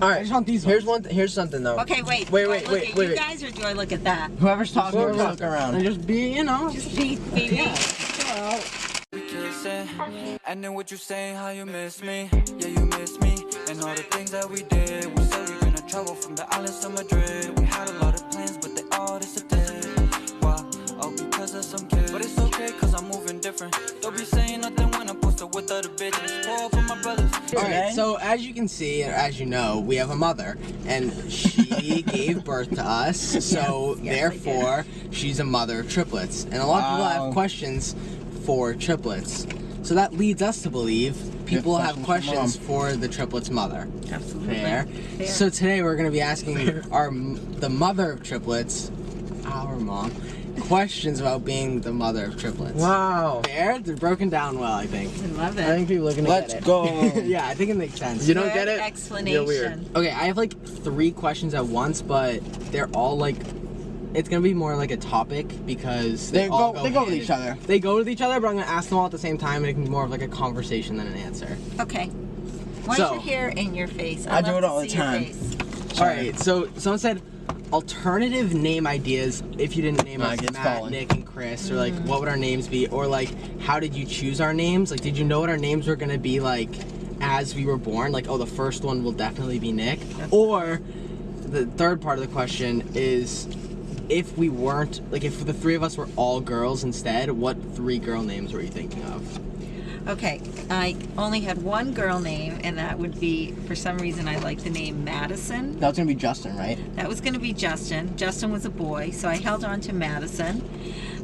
All right. I just want these ones. Here's something though. Okay, wait. Wait, Do I wait, look wait, at wait, you wait. guys, or do I look at that? Whoever's talking, Whoever's look around. talking. And just be, you know. Just be me. And then what you say, how you miss me? Yeah, you miss me. And all the things that we did. We said we were gonna travel from the islands to Madrid. We had a lot of plans, but they all disappeared. Why? Oh, because of some kid. But it's okay, cause I'm moving different. Don't be saying nothing when I'm posted with other bitches. Pour for my brothers. Alright, so as you can see, or as you know, we have a mother, and she gave birth to us, so therefore, she's a mother of triplets. And a lot of people have questions for triplets. So that leads us to believe people have questions for the triplets' mother. Absolutely. Fair. So today we're going to be asking the mother of triplets, our mom, questions about being the mother of triplets. Wow. Fair? They're broken down well, I think. I love it. I think people are gonna get it. Let's go. Yeah, I think it makes sense. You don't get it? Explanation. You're weird. Okay, I have like 3 questions at once, but they're all like, it's gonna be more like a topic because they go with each other. They go with each other, but I'm gonna ask them all at the same time, and it can be more of like a conversation than an answer. Okay. Why is your hair in your face? I do it all the time. Alright, so someone said alternative name ideas if you didn't name us Matt, Nick, and Chris, or like what would our names be, or like how did you choose our names? Like, did you know what our names were gonna be like as we were born? Like, oh, the first one will definitely be Nick. Or the third part of the question is, if we weren't, like if the 3 of us were all girls instead, what 3 girl names were you thinking of? Okay, I only had one girl name, and that would be, for some reason, I like the name Madison. That was gonna be Justin, right? That was gonna be Justin. Justin was a boy, so I held on to Madison.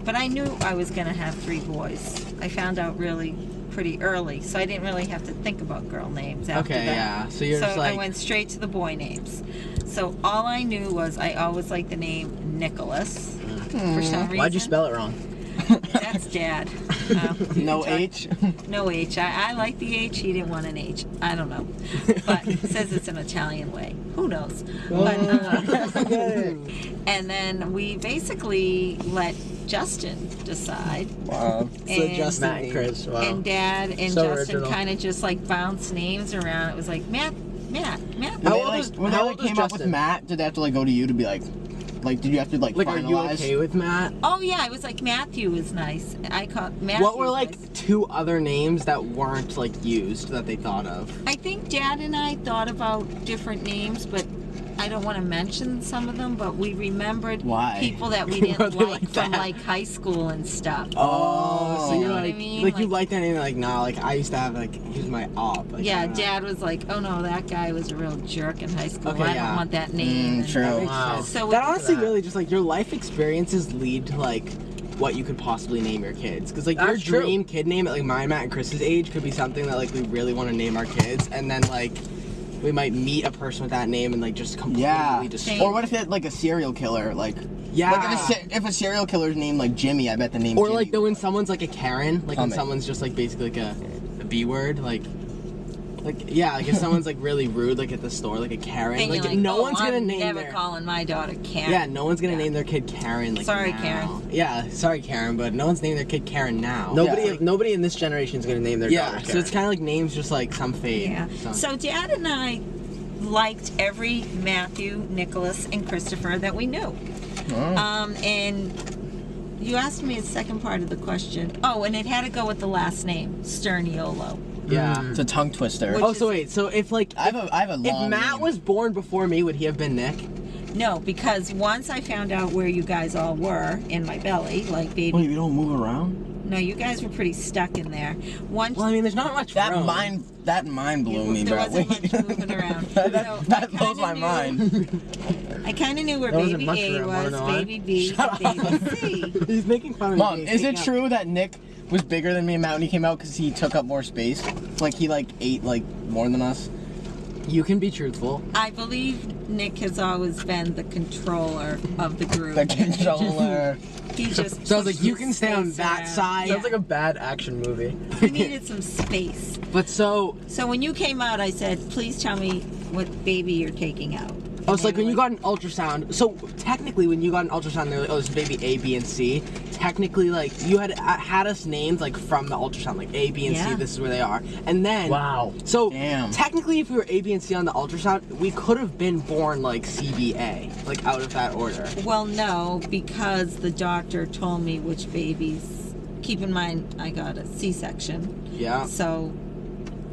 But I knew I was gonna have 3 boys. I found out really pretty early, so I didn't really have to think about girl names after that. Yeah, so you're just like... I went straight to the boy names. So all I knew was I always liked the name Nicholas, for some reason. Why'd you spell it wrong? That's Dad. No H? No H. I like the H. He didn't want an H. I don't know. But it says it's an Italian way. Who knows? But, and then we basically let Justin decide. Wow. So Justin and Chris. Wow. And Dad and So Justin kind of just like bounced names around. It was like Matt. When they came up with Matt, did they have to like go to you to be like did you have to like finalize? Are you okay with Matt? Oh yeah, I was like Matthew was nice. I called Matthew. What were like 2 other names that weren't like used that they thought of? I think Dad and I thought about different names, but I don't want to mention some of them, but we remembered people that we didn't like from like high school and stuff. Oh, so you're like, like you like that name, like, nah, like I used to have like, he was my op. Like, yeah, Dad was like, oh no, that guy was a real jerk in high school. I don't want that name. True. Wow. So that honestly really just like your life experiences lead to like what you could possibly name your kids, because like your dream kid name at like my, Matt, and Chris's age could be something that like we really want to name our kids, and then like we might meet a person with that name and like just completely destroy. Or what if it's like a serial killer? Like, like if a serial killer's named like Jimmy, I bet the name. Or Jimmy. like when someone's like a Karen, like when someone's just like basically like a B word, like if someone's like really rude, like at the store, like a Karen, and like no one's gonna name never calling my daughter Karen. Yeah, no one's gonna name their kid Karen. Like sorry, now. Karen. Yeah, sorry, Karen, but no one's naming their kid Karen now. Nobody in this generation is gonna name their daughter Karen. So it's kind of like names just like some fade. Yeah. So Dad and I liked every Matthew, Nicholas, and Christopher that we knew. And you asked me the second part of the question. Oh, and it had to go with the last name, Sturniolo. Yeah, it's a tongue twister. So wait, so if like I have a long if Matt name. was born before me, would he have been Nick? No, because once I found out where you guys all were in my belly, like baby. Wait, we don't move around? No, you guys were pretty stuck in there. Once. Well, I mean, there's not much room. That mind blew me, there bro. Wasn't much moving around. that blows my mind. I kind of knew where baby A was, baby B, and baby C. He's making fun of me. Mom, is it true that Nick was bigger than me and Matt when he came out because he took up more space? Like he like ate like more than us? You can be truthful. I believe Nick has always been the controller of the group. The controller. He just. So I was like, you can stay on that side. Sounds like a bad action movie. He needed some space. But so when you came out, I said, please tell me what baby you're taking out. Oh, it's like when you got an ultrasound. So technically, when you got an ultrasound, they're like, oh, this is baby A, B, and C. technically, like, you had us named, like, from the ultrasound, like, A, B, and C, this is where they are. And then... Wow. So, damn. technically, if we were A, B, and C on the ultrasound, we could have been born, like, C, B, A, like, out of that order. Well, no, because the doctor told me which babies. Keep in mind, I got a C-section. Yeah. So,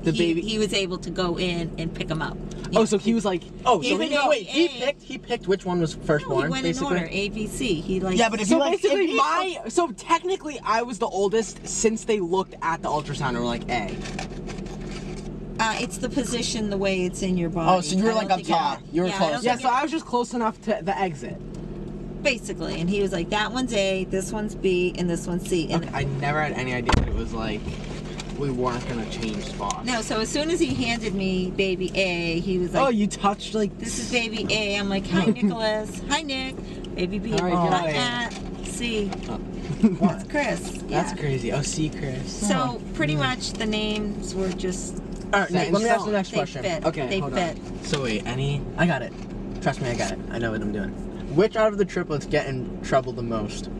he was able to go in and pick them up. Oh, so he was like, he picked which one was firstborn. He went basically? in order, A, B, C. He like. Yeah, but if so you like, basically so technically I was the oldest since they looked at the ultrasound and were like A. It's the position, the way it's in your body. Oh, so you were like up top. You were close. Yeah, so I was just close enough to the exit. Basically, and he was like, that one's A, this one's B, and this one's C. And Okay, I never had any idea that it was like we weren't gonna change spots. no, so as soon as he handed me baby A, he was like, oh, you touched like this is baby A. I'm like, hi Nicholas, hi Nick, baby B, C. That's Chris. Yeah. That's crazy. Oh, see, Chris. So pretty much the names were just. All right, Nick, let me ask the next they question. Fit. Okay, they hold fit. on. So wait, I got it. Trust me, I got it. I know what I'm doing. Which out of the triplets get in trouble the most?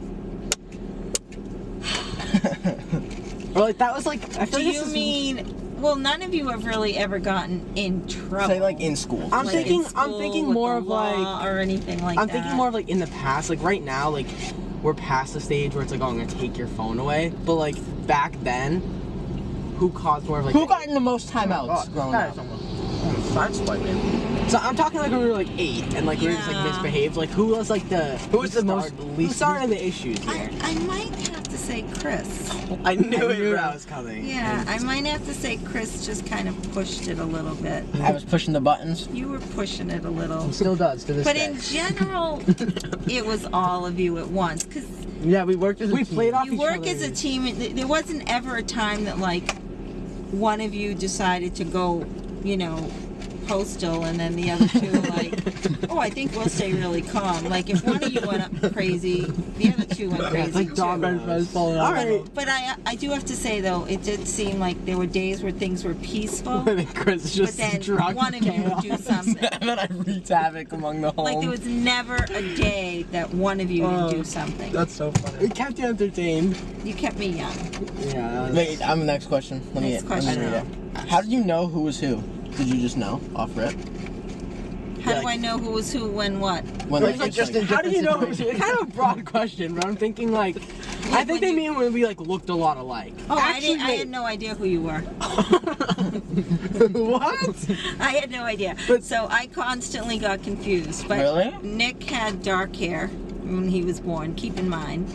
or like that was like. I feel Do like you mean? Well, none of you have really ever gotten in trouble. Say like in school. I'm Like thinking. in school I'm thinking with more the of law like. or anything like I'm that. thinking more of like in the past. Like right now, like we're past the stage where it's like, oh, I'm gonna take your phone away. But like back then, who caused more of like? Who got in the most timeouts growing up? So I'm talking like when we were like 8 and like we were just like Yeah. misbehaved. Like who was like the who started the issues here? I might have to say Chris. I knew that was coming. Yeah, I might have to say Chris just kind of pushed it a little bit. I was pushing the buttons. You were pushing it a little. Still does to this But day. in general, it was all of you at once. Because Yeah, we worked as a team. played off you each work other. as a team. There wasn't ever a time that, like, one of you decided to go, you know, postal, and then the other two were like, oh, I think we'll stay really calm. Like, if one of you went up crazy, the other two went crazy. It's like dog falling out. All right. But I do have to say, though, it did seem like there were days where things were peaceful, Chris but just then drunk one of you would do something. And then I wreaked havoc among the home. Like, there was never a day that one of you would do something. That's so funny. It kept you entertained. You kept me young. Yeah. Wait, I'm the next question. Let me Next question. read it. How did you know who was who? Did you just know off rip? How do I know who was who, when, what? When It's like, just in how do you know? different It's kind of a broad question, but I'm thinking like, I think they mean when we like looked a lot alike. Oh, Actually, I had no idea who you were. What? I had no idea. So I constantly got confused. But Really? Nick had dark hair when he was born, keep in mind.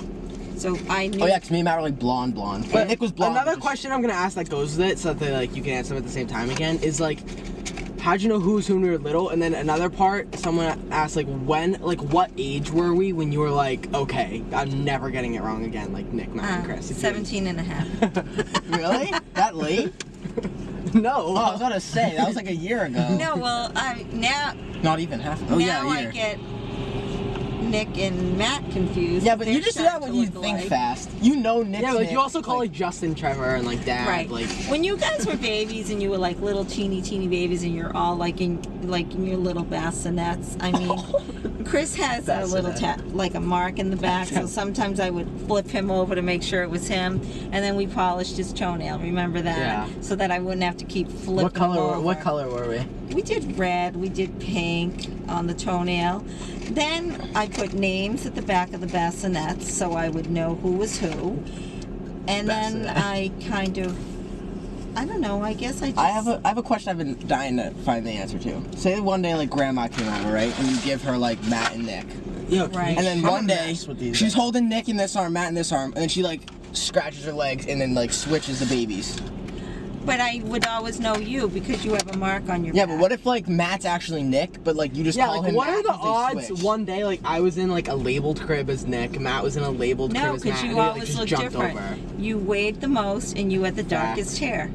So I knew. Oh yeah, because me and Matt were like blonde. But Nick was blonde. Another question I'm gonna ask that goes with it, so that like you can answer them at the same time again, is like, how'd you know who was who when we were little? And then another part, someone asked like what age were we when you were like, okay, I'm never getting it wrong again, like Nick, Matt, and Chris. 17 and a half. Really? That late? No. Oh, I was gonna say that was like a year ago. No, well, now Not even half. Oh yeah, now a year. I get Nick and Matt confused. Yeah, but They're you just do that starting when to you look think alike. fast. You know Nick's Yeah, like Nick, you also call like Justin, Trevor, and like Dad, Right. like. When you guys were babies and you were like little teeny babies and you're all like in your little bassinets. I mean, Chris has a little like a mark in the back, so sometimes I would flip him over to make sure it was him, and then we polished his toenail. Remember that? Yeah. So that I wouldn't have to keep flipping What color? him over. What color were we? We did red, we did pink on the toenail. Then I put names at the back of the bassinets so I would know who was who. And then Bassinet. I kind of, I don't know, I guess I just... I have a question I've been dying to find the answer to. Say one day like grandma came over, right? And you give her like Matt and Nick. Yo, Right. And then How one day mess with these she's guys? holding Nick in this arm, Matt in this arm, and then she like scratches her legs and then like switches the babies. But I would always know you because you have a mark on your Yeah, back. but what if like Matt's actually Nick, but like you just Yeah, call like him what Matt are the 'cause they odds? switch? One day, like I was in like a labeled crib as Nick, Matt was in a labeled crib No, as Matt, because and you they, like, always just look jumped different. over. You weighed the most and you had the darkest hair.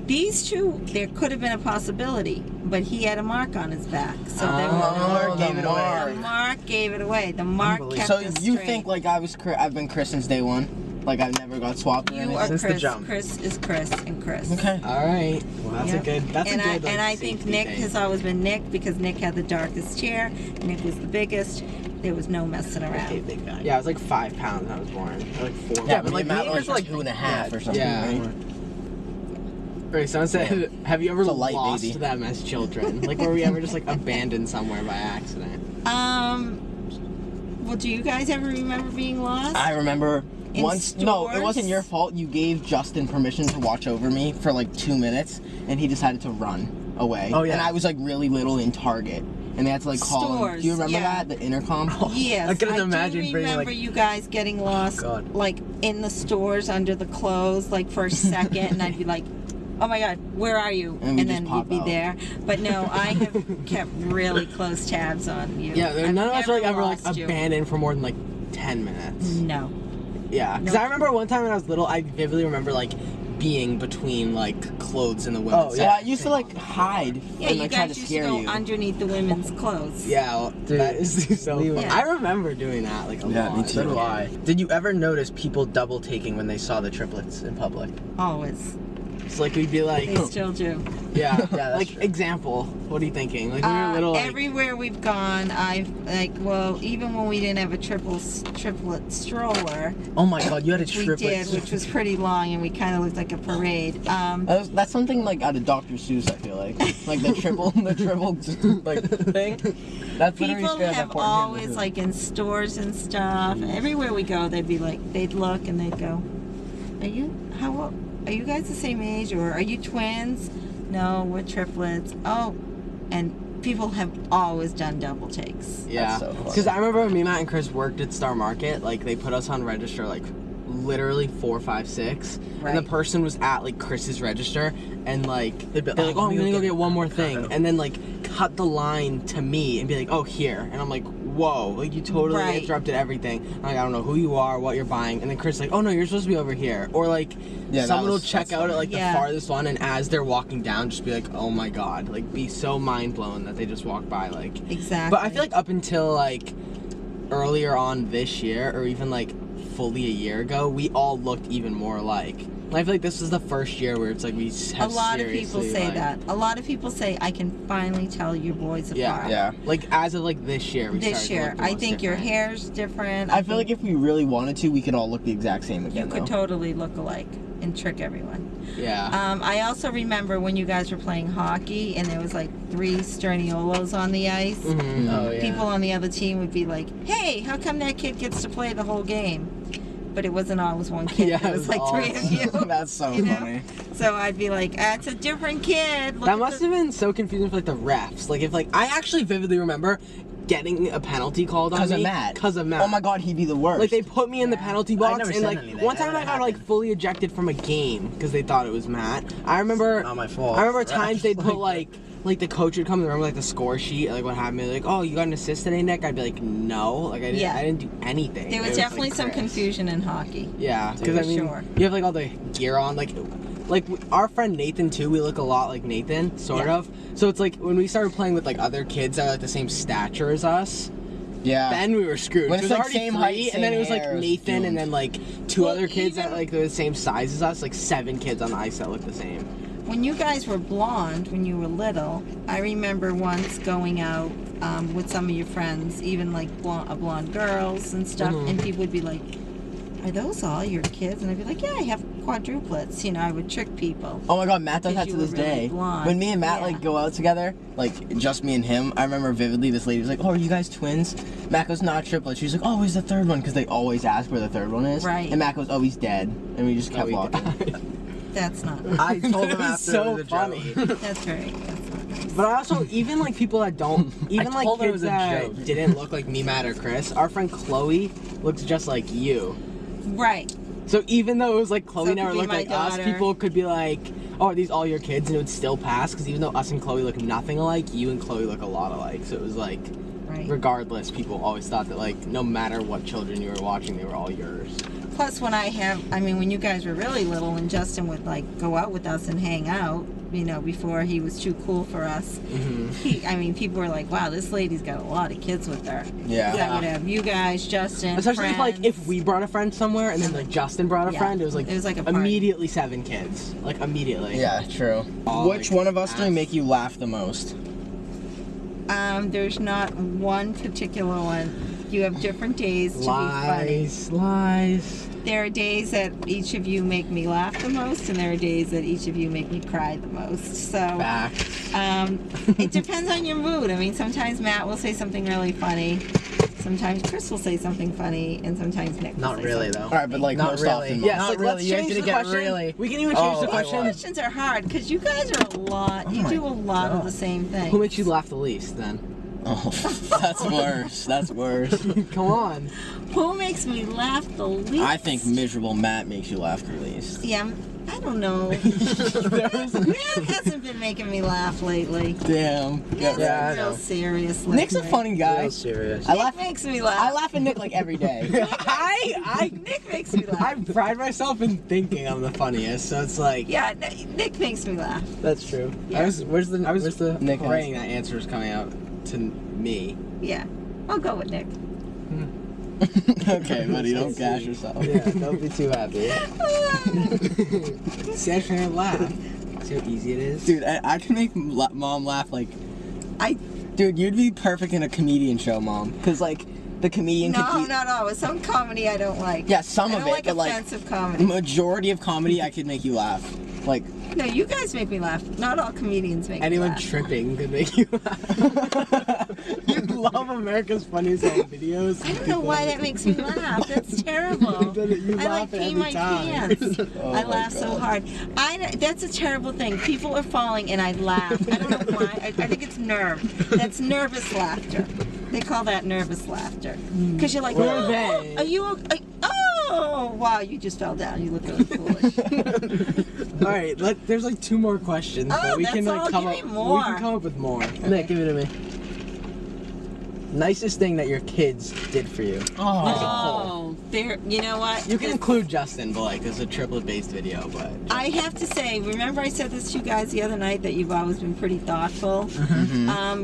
These two, there could have been a possibility, but he had a mark on his back. So they were mark gave it away. The mark gave it away. The mark kept So us you straight. think like I've been Chris since day one? Like I never got swapped or You anything. are Since the Chris. jump. Chris is Chris and Chris. Okay. All right. Well, that's Yep. a good. That's and a good. I think safety Nick thing. has always been Nick because Nick had the darkest chair. Nick was the biggest. There was no messing Okay, around. big guy. Yeah, I was like 5 pounds when I was born. Or like 4. Yeah, pounds. but like me Matt and was Chris like 2.5 or something, Yeah. right? Right, someone said, have you ever It's a light lost baby. them as children? Like, were we ever just like abandoned somewhere by accident? Well, do you guys ever remember being lost? I remember In once. No, it stores? wasn't your fault. You gave Justin permission to watch over me for like 2 minutes, and he decided to run away. Oh, yeah. And I was like really little in Target, and they had to like call him. Stores, Do you remember yeah. that? The intercom. Yes, I couldn't imagine do bringing, remember like- you guys getting lost, God. like in the stores under the clothes, like for a second, and I'd be like, "Oh my God, where are you?" And we just then pop you'd be out. there. But no, I have kept really close tabs on you. Yeah, I've none of us were like never ever like lost you. abandoned for more than like 10 minutes. No. Yeah, because No. I remember one time when I was little, I vividly remember like being between like clothes in the women's. Oh, Yeah, I section. used to like hide Yeah, and you like try to guys used to scare go you. underneath the women's clothes. Yeah, well, Dude, that is so we funny. were- Yeah. I remember doing that like a Yeah, lot. me too. So do I. Did you ever notice people double taking when they saw the triplets in public? Always. So like we'd be like, They still do. yeah, that's like true. example. What are you thinking? Like when we were little, like, Everywhere we've gone, I've like, well, even when we didn't have a triplet stroller, Oh my God, you had a we triplet. did, which was pretty long, and we kind of looked like a parade. That's something like out of Dr. Seuss. I feel like the triple like thing. That's literally People straight out have that Portland always movie. like in stores and stuff. Everywhere we go, they'd be like, they'd look and they'd go, Are you guys the same age, or are you twins? No, we're triplets. Oh, and people have always done double takes. yeah. so funny. Because I remember when me, Matt, and Chris worked at Star Market, like they put us on register like literally 4, 5, 6, and the Right. person was at like Chris's register, and like They'd be they're like, like, "Oh, oh, I'm let me gonna go go get get one more avocado." thing, and then like cut the line to me and be like, oh, here, and I'm like, whoa, like you totally Right. interrupted everything. I'm like, I don't know who you are, what you're buying, and then Chris like, oh no, you're supposed to be over here, or like Yeah, that someone will was- check that's out at funny. like Yeah. the farthest one, and as they're walking down, just be like, oh my God, like be so mind blown that they just walk by, like. Exactly. But I feel like up until like earlier on this year, or even like fully a year ago, we all looked even more alike. And I feel like this was the first year where it's like we a have lot of people seriously, say like- that. A lot of people say, I can finally tell your boys Yeah. apart. Yeah. Like as of like this year, we This started to year, look the I most think your different. hair's different. I feel like if we really wanted to, we could all look the exact same you again. could though. totally look alike and trick everyone. Yeah. I also remember when you guys were playing hockey and there was like 3 Sturniolos on the ice. Mhm. Oh yeah. People on the other team would be like, "Hey, how come that kid gets to play the whole game?" But it wasn't always one kid. Yeah, it was like 3 of you. That's so You know? funny. So I'd be like, "It's a different kid." Look That at must the- have been so confusing for like the refs. Like if like I actually vividly remember getting a penalty called on Because me of Matt. Because of Matt. Oh my God, he'd be the worst. Like they put me in the penalty box, never and said like anything. one time That I got like happened. fully ejected from a game because they thought it was Matt. I remember. Not my fault. I remember Refs, times they'd put like- like the coach would come and remember like the score sheet, like what happened. They're like, oh, you got an assist today, Nick? I'd be like, no, like Yeah. I didn't do anything. There It was definitely like, some Chris. confusion in hockey. Yeah, because For I mean, sure. you have like all the gear on, like our friend Nathan too. We look a lot like Nathan, sort Yeah. of. So it's like when we started playing with like other kids that are like the same stature as us, yeah. then we were screwed. When It it's, was like, already same 3, height, and then same it was like hair, it was Nathan, and doomed. then like 2 Well, other kids that even- like were the same size as us, like 7 kids on the ice that looked the same. When you guys were blonde, when you were little, I remember once going out with some of your friends, even like blonde girls and stuff, Mhm. and people would be like, "Are those all your kids?" And I'd be like, "Yeah, I have quadruplets." You know, I would trick people. Oh my God, Matt does that Because to you this were really day. blonde. When me and Matt Yeah. like go out together, like just me and him, I remember vividly this lady was like, "Oh, are you guys twins?" Matt goes, "Not triplets." She's like, "Oh, where's the third one?" Because they always ask where the third one is. Right. And Matt goes, "Oh, he's dead," and we just kept he walking. That's not. I told him It was after so it was a funny. joke. That's very. That's not nice. But also, even like people that don't, even like told her it kids was a that joke. didn't look like me, Matt, or Chris. Our friend Chloe looks just like you. Right. So even though it was like Chloe So it never could be looked my like us, daughter. people could be like, "Oh, are these all your kids?" And it would still pass because even though us and Chloe look nothing alike, you and Chloe look a lot alike. So it was like, Right. regardless, people always thought that like no matter what children you were watching, they were all yours. Plus, when you guys were really little, and Justin would like go out with us and hang out, you know, before he was too cool for us. I mean, people were like, wow, this lady's got a lot of kids with her. Yeah. I would have you guys, Justin, Especially if, like, friends. if we brought a friend somewhere and then like Justin brought a Yeah. friend, it was like a party. immediately 7 kids. Like immediately. Yeah, true. Oh, Which like, one of us three make you laugh the most? There's not one particular one. You have different days to be funny. Lies. There are days that each of you make me laugh the most, and there are days that each of you make me cry the most. So Back. it depends on your mood. I mean, sometimes Matt will say something really funny, sometimes Chris will say something funny, and sometimes Nick will Not say really, something though. All right, but like Not most really. often. Yes, Not like, really. let's You guys change need the to get question. really- We can even change Oh, the I question. was. Questions are hard because you guys are a lot. You my do a lot of the same things. Who makes you laugh the least then? Oh, that's worse. That's worse. Come on. Who makes me laugh the least? I think miserable Matt makes you laugh the least. Yeah, I don't know. Matt hasn't been making me laugh lately. Damn. Matt's Yeah, I real know. serious. Nick's a lately. funny guy. Real serious. I Nick laugh. makes me laugh. I laugh at Nick like every day. Nick makes me laugh. I pride myself in thinking I'm the funniest, so it's like. Yeah, Nick makes me laugh. That's true. Yeah. I was Where's the Nick Nick praying that answer is coming out to me. Yeah, I'll go with Nick. Okay, buddy, don't gash yourself. Yeah, don't be too happy. See, I trying to laugh. See how easy it is? Dude, I can make mom laugh like. Dude, you'd be perfect in a comedian show, mom. Cause like the comedian could be. No. With some comedy I don't like. Yeah, some I of don't it, like but like offensive comedy. majority of comedy, I could make you laugh. Like. No, you guys make me laugh. Not all comedians make Anyone me laugh. tripping could make you laugh. You love America's Funniest Home Videos. I don't know why that makes me laugh. That's terrible. You I laugh like pee every my time. pants. Oh I my laugh so God. hard. That's a terrible thing. People are falling and I laugh. I don't know why. I think it's nerve. That's nervous laughter. They call that nervous laughter. Because you're like, Who are they? Are you? Oh, wow! You just fell down. You look really foolish. All right, there's like 2 more questions, Oh, but we can that's like all. come Give up. me more. We can come up with more. Nick, give it to me. Nicest thing that your kids did for you. Oh, there. You know what? You can include Justin, but like it's a triplet-based video. But I have to say, remember I said this to you guys the other night that you've always been pretty thoughtful.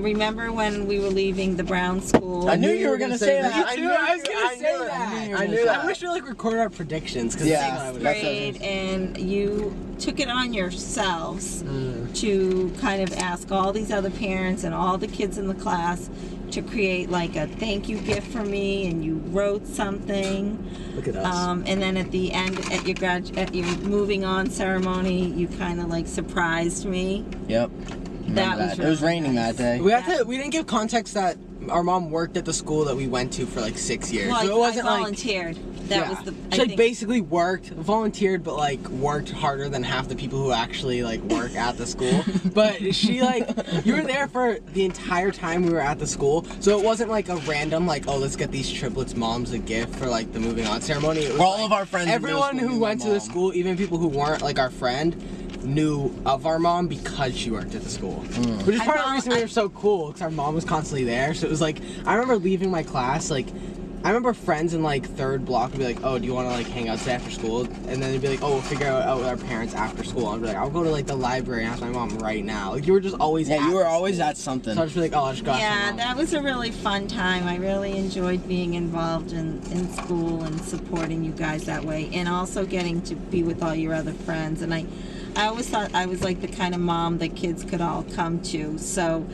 Remember when we were leaving the Brown School? I knew you were gonna say that. I was gonna say that. I knew that. I wish we like recorded our predictions. Cause Yeah. that's what I would That's grade, and you took it on yourselves to kind of ask all these other parents and all the kids in the class to create like a thank you gift for me, and you wrote something. Look at us. And then at the end, at your moving on ceremony, you kind of like surprised me. Yep. That was It was really raining nice. that day. We didn't give context that our mom worked at the school that we went to for like 6 years. Well, so it I wasn't like volunteered. That was the. She like basically volunteered, but like worked harder than half the people who actually like work at the school. But she like, you were there for the entire time we were at the school, so it wasn't like a random like, oh, let's get these triplets moms a gift for like the moving on ceremony. It was All like, of our friends in middle everyone school who knew went my to the mom. school, even people who weren't like our friend, knew of our mom because she worked at the school. Which is part of the reason we were so cool, because our mom was constantly there. So it was like, I remember leaving my class, like, I remember friends in like 3rd block would be like, oh, do you want to like hang out today after school? And then they'd be like, oh, we'll figure out with our parents after school. I'd be like, I'll go to like the library and ask my mom right now. Like you were just always Yeah, at you were the always school. at something. So I'd just be like, oh, I'll just go ask my Yeah, mom. that was a really fun time. I really enjoyed being involved in school and supporting you guys that way, and also getting to be with all your other friends. And I always thought I was like the kind of mom that kids could all come to. So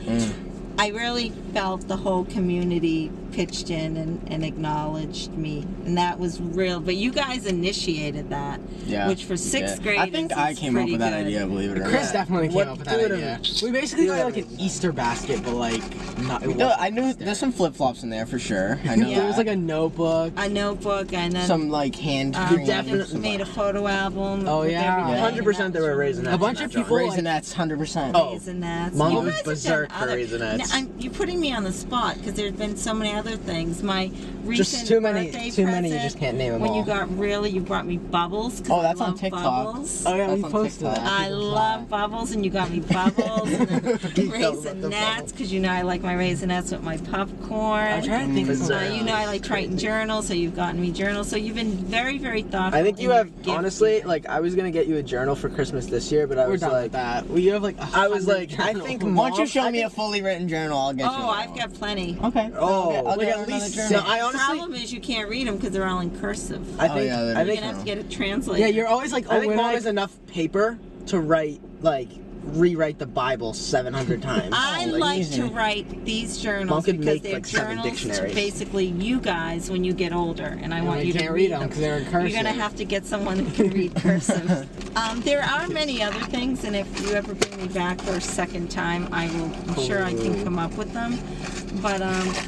I really felt the whole community pitched in and acknowledged me, and that was real. But you guys initiated that, Yeah. which for 6th grade, I think I came up with that idea, believe it or not. Chris definitely came What- up with do that it idea. again. We basically Do got it like an again. Easter basket, but like not. It No, wasn't I knew Easter. there's some flip flops in there for sure. I know. Yeah. There was like a notebook. a notebook, and then some like hand cream. definitely made a photo album. Oh, with yeah. everything, 100% there were raisinets. A bunch of people. Like, Raisinets, 100%. Oh, Raisinets. Mom You was guys have berserk done for other- Raisinets. Now, you're putting me on the spot because there's been so many other other things. My recent Just too many. birthday Too many. You present, just can't name them when all. you brought me bubbles. 'Cause Oh, I that's on love TikTok. Bubbles. Oh yeah, That's we on posted TikTok. that. I love bubbles, and you got me bubbles, and then the raisinets, because you know I like my raisinets with my popcorn. I'm trying to think of You know I like Triton journals, so you've gotten me journals. So you've been very, very thoughtful. I think you in have, your gift honestly, giving. like, I was gonna get you a journal for Christmas this year, but I We're was done like, with that. We have like. I was like, I think Why don't you Mom- show I me a think- fully written journal? I'll get you. Oh, I've got plenty. Okay. Oh, I'll like, get at another least- journal. no, I The honestly- problem is you can't read them because they're all in cursive. I Oh, think, yeah, that I is You're think, gonna have to get it translated. Yeah, you're always like. I think when Mom has enough paper to write, like, rewrite the Bible 700 times. I Oh, like easy. to write these journals Mom could because make, they're like, 7 journals to dictionaries. basically you guys when you get older, and I want you you to can't read read 'em them 'cause they're in cursive. You're gonna have to get someone who can read cursive. There are many other things, and if you ever bring me back for a second time, I'm sure I can come up with them. But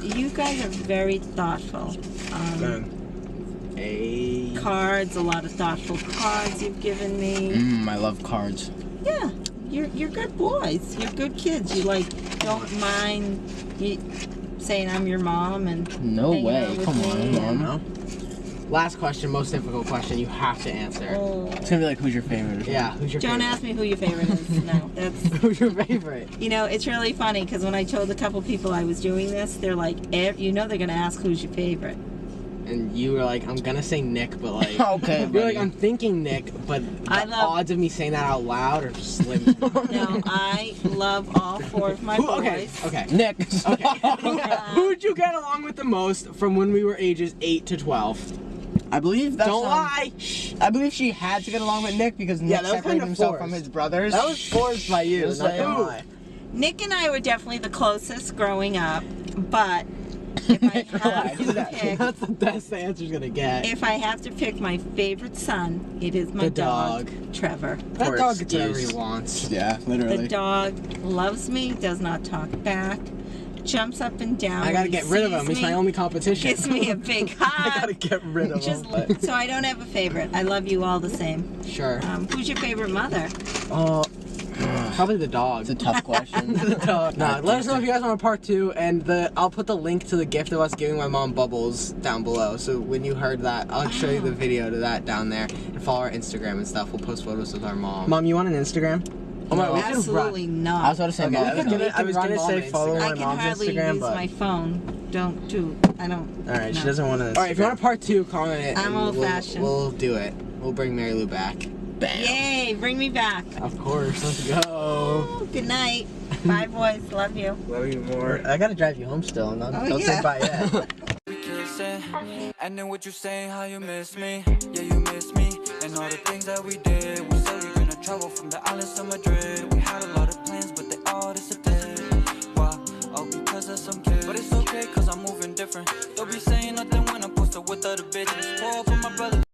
you guys are very thoughtful. Cards, a lot of thoughtful cards you've given me. I love cards. Yeah, you're good boys. You're good kids. You like don't mind saying I'm your mom and No hanging way. out with Come me on, and- Mom. Last question, most difficult question. You have to answer. Oh. It's gonna be like, who's your favorite? or something. Yeah. Who's your Don't favorite? ask me who your favorite is. No, that's Who's your favorite? you know it's really funny because when I told a couple people I was doing this, they're like, you know, they're gonna ask who's your favorite. And you were like, I'm gonna say Nick, but like. Okay, You're buddy. like, I'm thinking Nick, but I the love- odds of me saying that out loud are slim. No, I love all 4 of my Who, boys. okay, okay. Nick. Who'd you get along with the most from when we were ages 8 to 12? I believe that's. Don't lie. Shh. I believe she had to get along with Nick because Nick Yeah, that was separated kinda himself forced. from his brothers. That was forced by you, Just not saying. gonna lie. Nick and I were definitely the closest growing up, but if I have to pick, That's the best the answer's gonna get. if I have to pick my favorite son, it is my The dog, dog. Trevor. That Poor dog gets whatever excuse. he wants. Yeah, The literally. dog loves me, does not talk back, jumps up and down. I when gotta he get rid of him. sees He's my me, only competition. Gives me a big I hug. gotta get rid of Just, him. so I don't have a favorite. I love you all the same. Sure. Who's your favorite mother? Probably the dog. It's a tough question. No, let us know if you guys want a part 2, and I'll put the link to the gift of us giving my mom bubbles down below. So when you heard that, I'll show you the video to that down there, and follow our Instagram and stuff. We'll post photos with our mom. Mom, you want an Instagram? Oh my, we can Absolutely I not. was about to say, Okay, Mom. I was gonna, I was run gonna Mom say on follow Instagram. my I can mom's hardly Instagram, use but my phone. I don't. all right, no. she doesn't want to. All right, if you want a part 2, comment it. I'm and old-fashioned. We'll do it. We'll bring Mary Lou back. Yay! Bring me back. Of course. Let's go. Oh, good night. Bye, boys. Love you. Love you more. I gotta drive you home still. And don't Oh, say yeah. bye yet. We kissing, and then what you saying, how you miss me, yeah you miss me, and all the things that we did. We said we gonna travel from the islands to Madrid. We had a lot of plans, but they all disappeared.